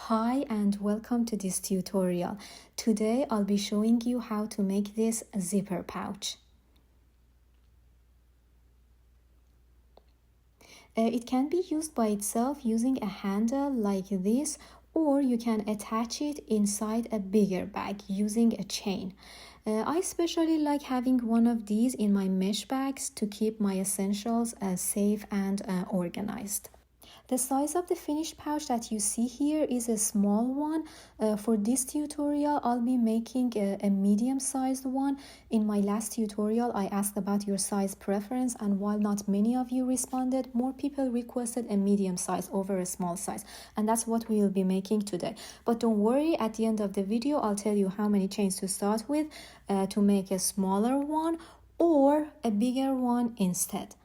Hi and welcome to this tutorial. Today I'll be showing you how to make this zipper pouch. It can be used by itself using a handle like this, or you can attach it inside a bigger bag using a chain. I especially like having one of these in my mesh bags to keep my essentials safe and organized. The size of the finished pouch that you see here is a small one. For this tutorial, I'll be making a medium-sized one. In my last tutorial, I asked about your size preference, and while not many of you responded, more people requested a medium size over a small size, and that's what we will be making today. But don't worry, at the end of the video, I'll tell you how many chains to start with to make a smaller one or a bigger one instead.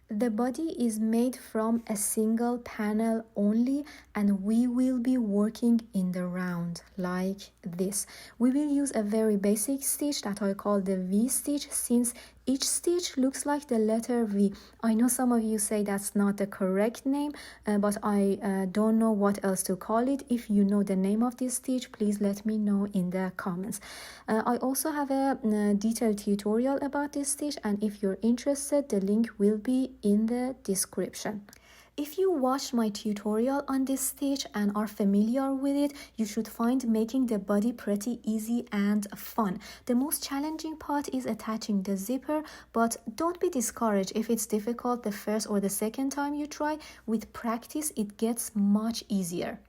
The body is made from a single panel only, and we will be working in the round like this. We will use a very basic stitch that I call the V stitch, since each stitch looks like the letter V. I know some of you say that's not the correct name, but I don't know what else to call it. If you know the name of this stitch, please let me know in the comments. I also have a detailed tutorial about this stitch, and if you're interested, the link will be in the description. If you watched my tutorial on this stitch and are familiar with it, you should find making the body pretty easy and fun. The most challenging part is attaching the zipper, but don't be discouraged if it's difficult the first or the second time you try. With practice, it gets much easier.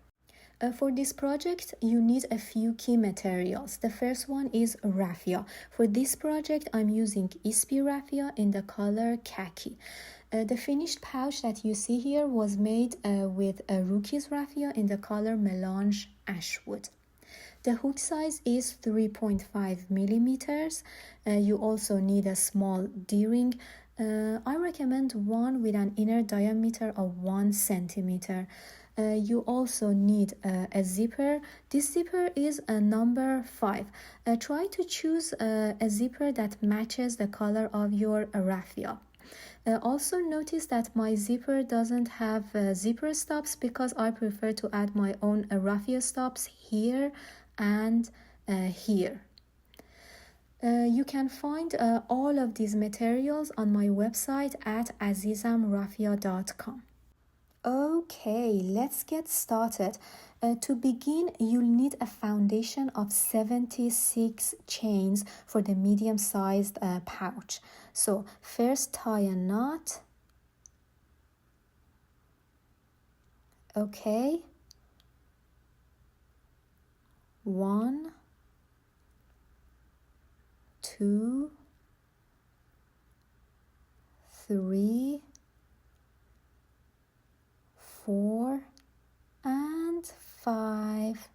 For this project, you need a few key materials. The first one is raffia. For this project, I'm using ISP raffia in the color khaki. The finished pouch that you see here was made with a Rookie's raffia in the color melange ashwood. The hook size is 3.5 millimeters. You also need a small D-ring. I recommend one with an inner diameter of 1 centimeter. You also need a zipper. This zipper is a number 5. Try to choose a zipper that matches the color of your raffia. Also notice that my zipper doesn't have zipper stops because I prefer to add my own raffia stops here and here. You can find all of these materials on my website at azizamraffia.com. Okay, let's get started. To begin, you'll need a foundation of 76 chains for the medium-sized pouch. So first tie a knot. Okay. 1, 2, 3, 4, and 5.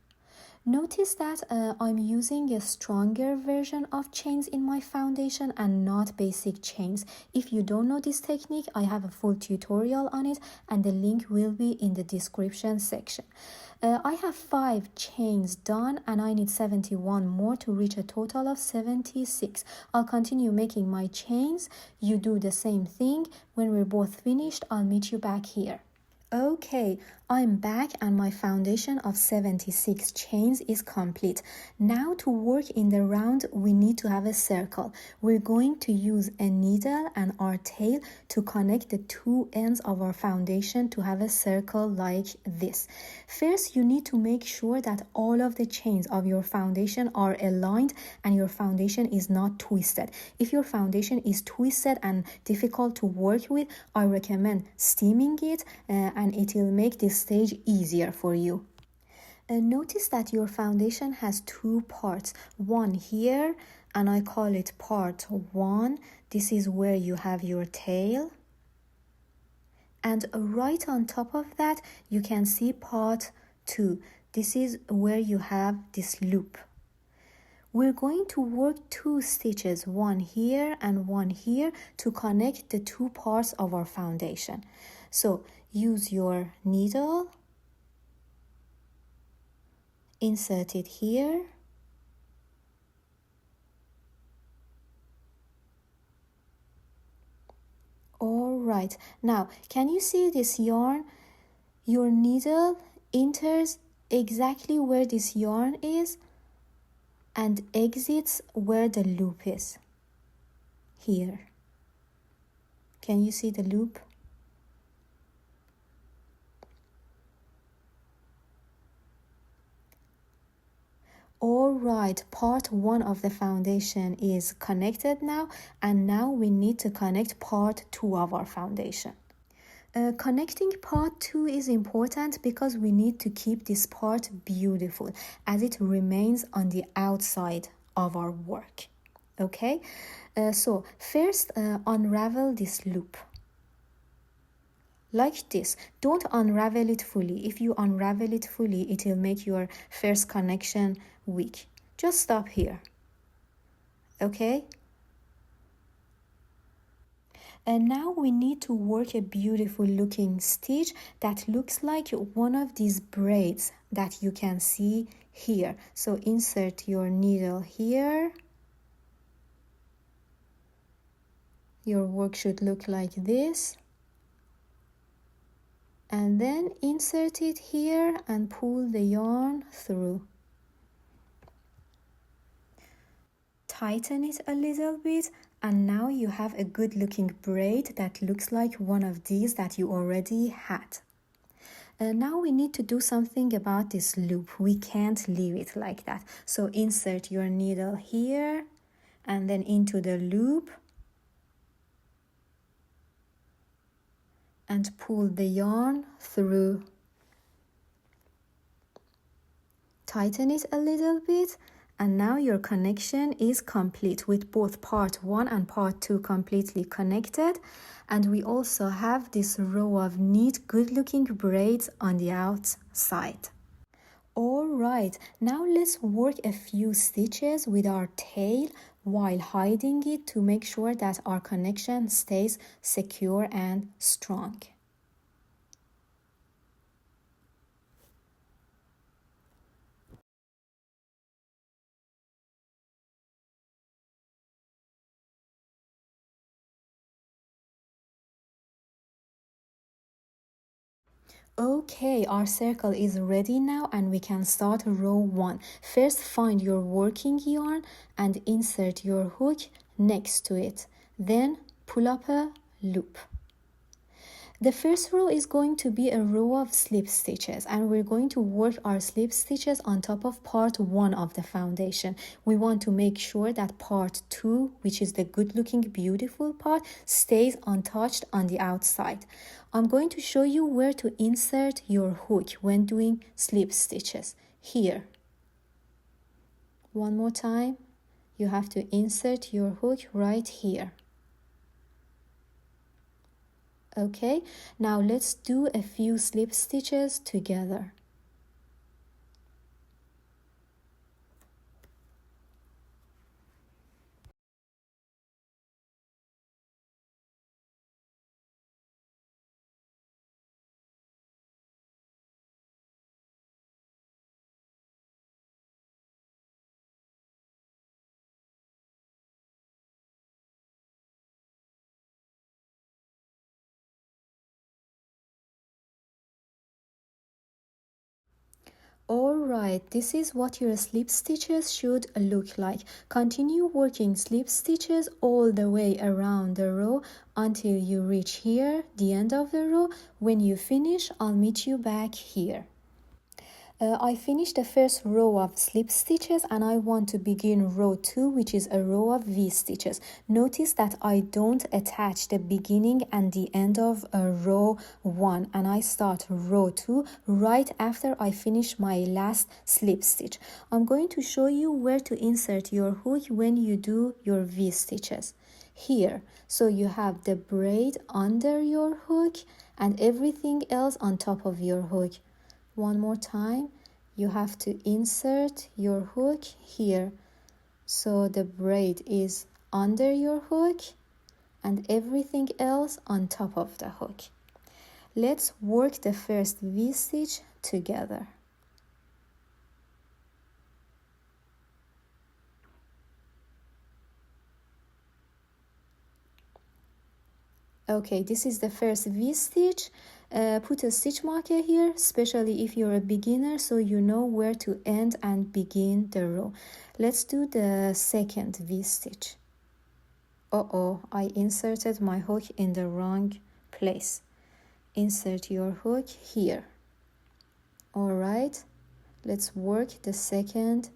Notice that I'm using a stronger version of chains in my foundation and not basic chains. If you don't know this technique, I have a full tutorial on it, and the link will be in the description section. I have 5 chains done, and I need 71 more to reach a total of 76. I'll continue making my chains. You do the same thing. When we're both finished, I'll meet you back here. Okay, I'm back and my foundation of 76 chains is complete. Now to work in the round, we need to have a circle. We're going to use a needle and our tail to connect the two ends of our foundation to have a circle like this. First, you need to make sure that all of the chains of your foundation are aligned and your foundation is not twisted. If your foundation is twisted and difficult to work with, I recommend steaming it and it will make this stage easier for you. Notice that your foundation has 2 parts, one here, and I call it part 1. This is where you have your tail, and right on top of that you can see part 2. This is where you have this loop. We're going to work 2 stitches, one here and one here, to connect the 2 parts of our foundation. So use your needle, insert it here, all right. Now can you see this yarn? Your needle enters exactly where this yarn is and exits where the loop is. Here. Can you see the loop? Alright, part 1 of the foundation is connected now, and now we need to connect part 2 of our foundation. Connecting part 2 is important because we need to keep this part beautiful as it remains on the outside of our work. Okay, so first unravel this loop. Like this. Don't unravel it fully. If you unravel it fully, it will make your first connection weak. Just stop here. Okay? And now we need to work a beautiful looking stitch that looks like one of these braids that you can see here. So insert your needle here. Your work should look like this. And then insert it here and pull the yarn through. Tighten it a little bit, and now you have a good looking braid that looks like one of these that you already had. Now we need to do something about this loop. We can't leave it like that. So insert your needle here and then into the loop and pull the yarn through. Tighten it a little bit, and now your connection is complete with both part 1 and part 2 completely connected. And we also have this row of neat, good looking braids on the outside. Alright, now let's work a few stitches with our tail while hiding it to make sure that our connection stays secure and strong. Okay, our circle is ready now and we can start row 1. First find your working yarn and insert your hook next to it. Then pull up a loop. The first row is going to be a row of slip stitches, and we're going to work our slip stitches on top of part 1 of the foundation. We want to make sure that part 2, which is the good looking beautiful part, stays untouched on the outside. I'm going to show you where to insert your hook when doing slip stitches. Here. One more time. You have to insert your hook right here. Okay, now let's do a few slip stitches together. Alright, this is what your slip stitches should look like. Continue working slip stitches all the way around the row until you reach here, the end of the row. When you finish, I'll meet you back here. I finished the first row of slip stitches and I want to begin row 2, which is a row of V stitches. Notice that I don't attach the beginning and the end of row 1, and I start row 2 right after I finish my last slip stitch. I'm going to show you where to insert your hook when you do your V stitches. Here, so you have the braid under your hook and everything else on top of your hook. One more time, you have to insert your hook here, so the braid is under your hook and everything else on top of the hook. Let's work the first V stitch together. Okay, this is the first V stitch. Put a stitch marker here, especially if you're a beginner, so you know where to end and begin the row. Let's do the second V stitch. I inserted my hook in the wrong place. Insert your hook here. All right, let's work the second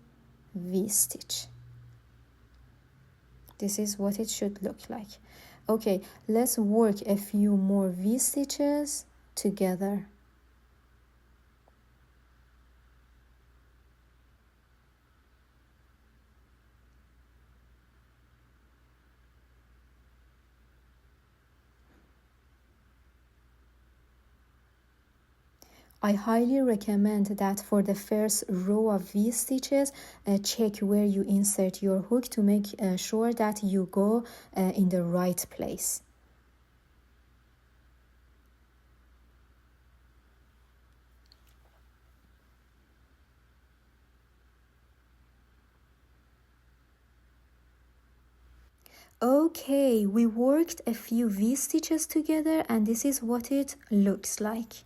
V stitch. This is what it should look like. Okay, let's work a few more V stitches together. I highly recommend that for the first row of V stitches, check where you insert your hook to make sure that you go in the right place. Okay, we worked a few V stitches together and this is what it looks like.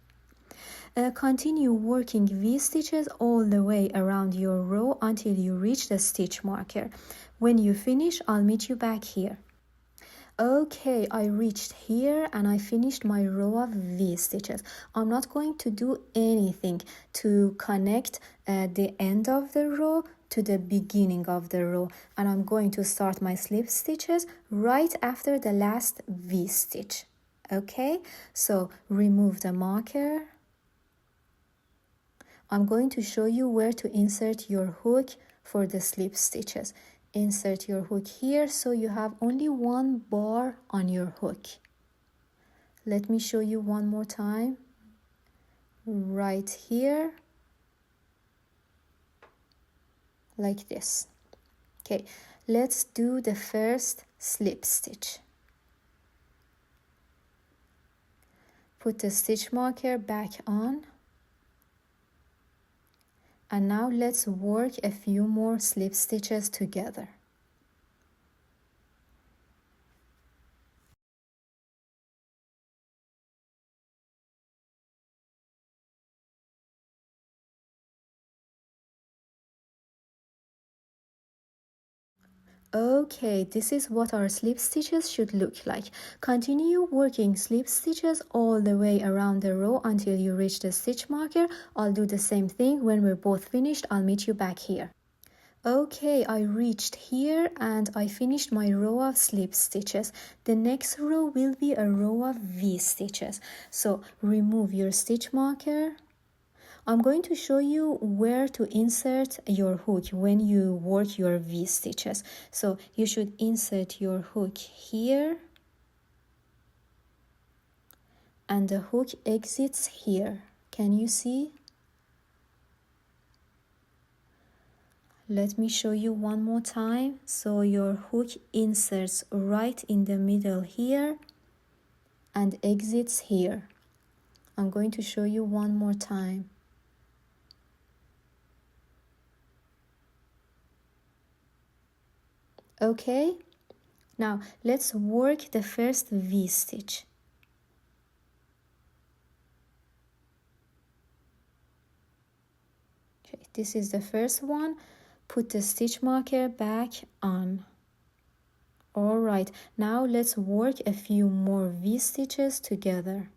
Continue working V stitches all the way around your row until you reach the stitch marker. When you finish, I'll meet you back here. Okay, I reached here and I finished my row of V stitches. I'm not going to do anything to connect the end of the row to the beginning of the row, and I'm going to start my slip stitches right after the last V stitch. Okay, so remove the marker. I'm going to show you where to insert your hook for the slip stitches. Insert your hook here so you have only one bar on your hook. Let me show you one more time. Right here, like this. Okay, let's do the first slip stitch. Put the stitch marker back on. And now let's work a few more slip stitches together. Okay, this is what our slip stitches should look like. Continue working slip stitches all the way around the row until you reach the stitch marker. I'll do the same thing. When we're both finished, I'll meet you back here. Okay, I reached here and I finished my row of slip stitches. The next row will be a row of V stitches. So remove your stitch marker. I'm going to show you where to insert your hook when you work your V stitches. So you should insert your hook here and the hook exits here. Can you see? Let me show you one more time. So your hook inserts right in the middle here and exits here. I'm going to show you one more time. Okay, now let's work the first V stitch. Okay, this is the first one. Put the stitch marker back on. All right, now let's work a few more V stitches together.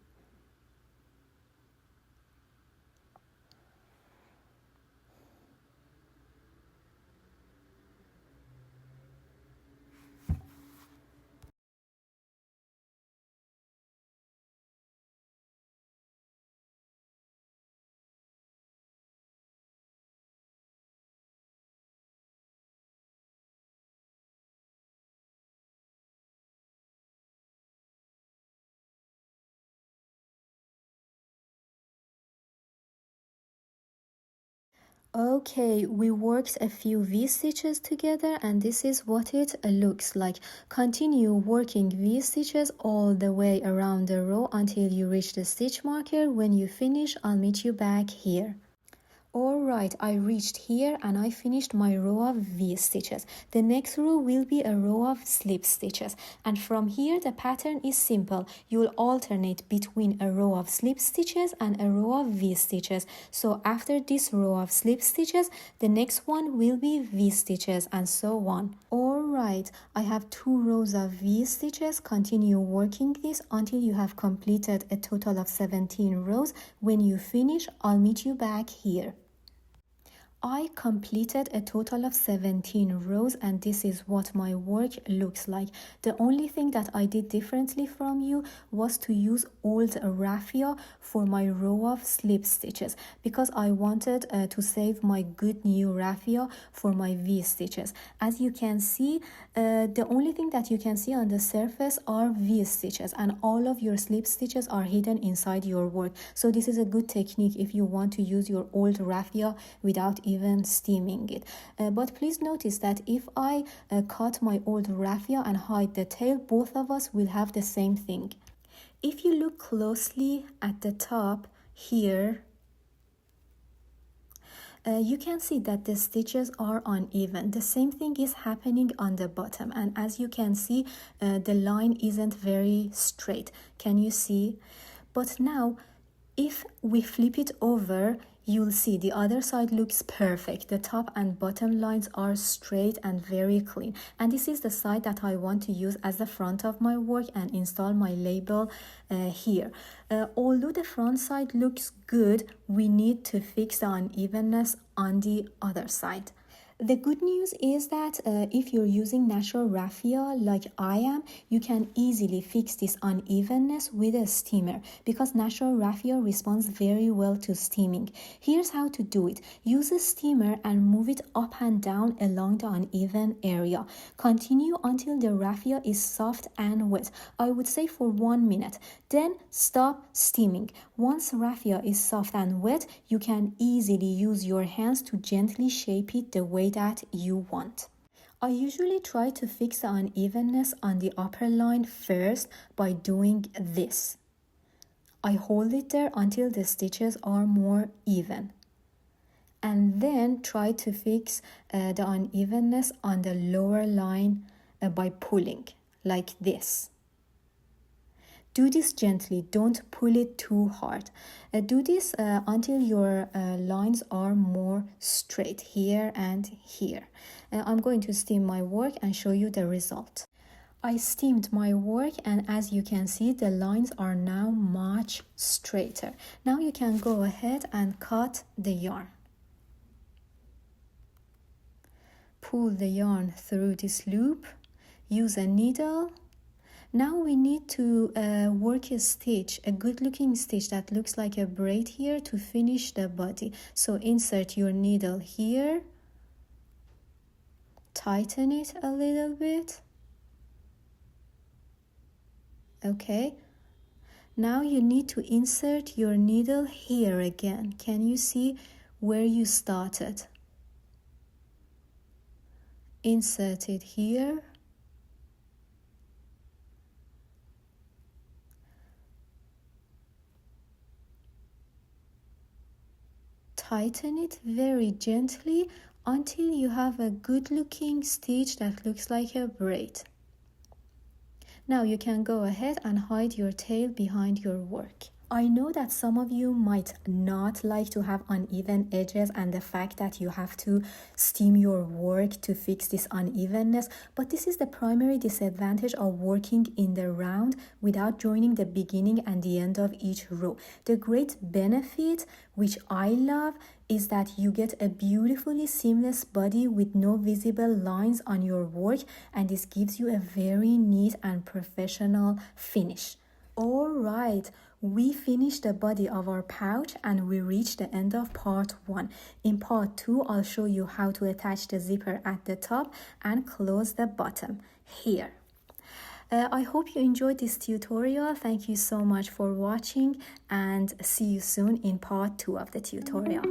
Okay, we worked a few V stitches together and this is what it looks like. Continue working V stitches all the way around the row until you reach the stitch marker. When you finish, I'll meet you back here. Alright, I reached here and I finished my row of V stitches. The next row will be a row of slip stitches, and from here the pattern is simple. You will alternate between a row of slip stitches and a row of V stitches. So after this row of slip stitches, the next one will be V stitches, and so on. Alright, I have 2 rows of V stitches. Continue working this until you have completed a total of 17 rows. When you finish, I'll meet you back here. I completed a total of 17 rows, and this is what my work looks like. The only thing that I did differently from you was to use old raffia for my row of slip stitches, because I wanted to save my good new raffia for my V stitches. As you can see, the only thing that you can see on the surface are V stitches, and all of your slip stitches are hidden inside your work. So this is a good technique if you want to use your old raffia without even steaming it. But please notice that if I cut my old raffia and hide the tail, both of us will have the same thing. If you look closely at the top here, you can see that the stitches are uneven. The same thing is happening on the bottom, and as you can see, the line isn't very straight. Can you see? But now if we flip it over, you'll see the other side looks perfect. The top and bottom lines are straight and very clean. And this is the side that I want to use as the front of my work and install my label here. Although the front side looks good, we need to fix the unevenness on the other side. The good news is that if you're using natural raffia like I am, you can easily fix this unevenness with a steamer, because natural raffia responds very well to steaming. Here's how to do it. Use a steamer and move it up and down along the uneven area. Continue until the raffia is soft and wet. I would say for 1 minute. Then stop steaming. Once raffia is soft and wet, you can easily use your hands to gently shape it the way that you want. I usually try to fix the unevenness on the upper line first by doing this. I hold it there until the stitches are more even, and then try to fix the unevenness on the lower line by pulling like this. Do this gently, don't pull it too hard. Do this until your lines are more straight here and here. I'm going to steam my work and show you the result. I steamed my work, and as you can see, the lines are now much straighter. Now you can go ahead and cut the yarn. Pull the yarn through this loop, use a needle. Now we need to work a stitch, a good looking stitch that looks like a braid here to finish the body. So insert your needle here, tighten it a little bit. Okay, now you need to insert your needle here again. Can you see where you started? Insert it here. Tighten it very gently until you have a good looking stitch that looks like a braid. Now you can go ahead and hide your tail behind your work. I know that some of you might not like to have uneven edges and the fact that you have to steam your work to fix this unevenness, but this is the primary disadvantage of working in the round without joining the beginning and the end of each row. The great benefit, which I love, is that you get a beautifully seamless body with no visible lines on your work, and this gives you a very neat and professional finish. Alright, we finished the body of our pouch and we reached the end of part 1. In part 2, I'll show you how to attach the zipper at the top and close the bottom here. I hope you enjoyed this tutorial. Thank you so much for watching, and see you soon in part 2 of the tutorial.